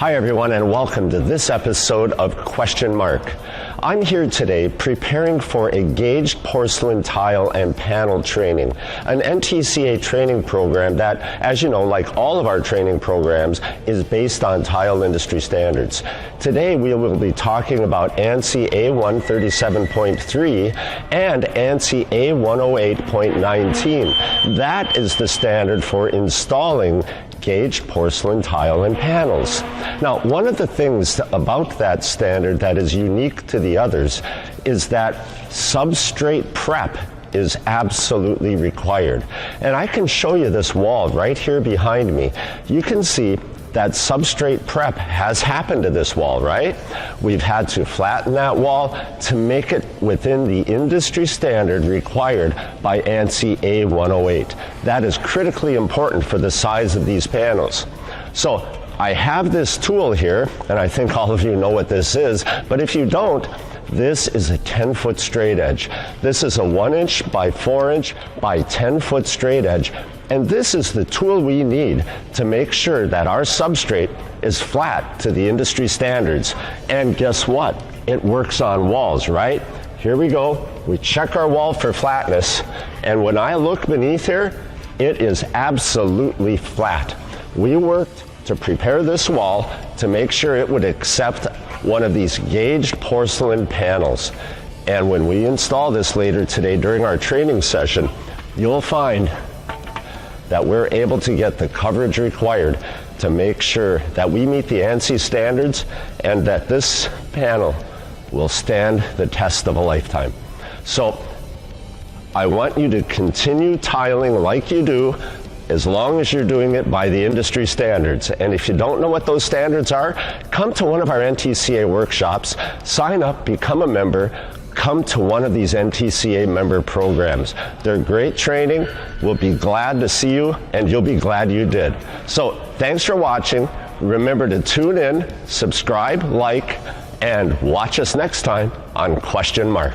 Hi everyone, and welcome to this episode of Question Mark. I'm here today preparing for a gauged porcelain tile and panel training, an NTCA training program that, as you know, like all of our training programs, is based on tile industry standards. Today we will be talking about ANSI A137.3 and ANSI A108.19. That is the standard for installing gauged porcelain tile and panels. Now, one of the things about that standard that is unique to the others is that substrate prep is absolutely required. And I can show you this wall right here behind me. You can see that substrate prep has happened to this wall, right? We've had to flatten that wall to make it within the industry standard required by ANSI A108. That is critically important for the size of these panels. So I have this tool here, and I think all of you know what this is, but if you don't, this is a 10-foot straight edge. This is a 1-inch by 4-inch by 10-foot straight edge. And this is the tool we need to make sure that our substrate is flat to the industry standards. And guess what? It works on walls, right? Here we go. We check our wall for flatness. And when I look beneath here, it is absolutely flat. We worked to prepare this wall to make sure it would accept one of these gauged porcelain panels. And when we install this later today during our training session, you'll find that we're able to get the coverage required to make sure that we meet the ANSI standards and that this panel will stand the test of a lifetime. So I want you to continue tiling like you do as long as you're doing it by the industry standards. And if you don't know what those standards are, come to one of our NTCA workshops, sign up, become a member, come to one of these NTCA member programs. They're great training. We'll be glad to see you, and you'll be glad you did. So thanks for watching. Remember to tune in, subscribe, like, and watch us next time on Question Mark.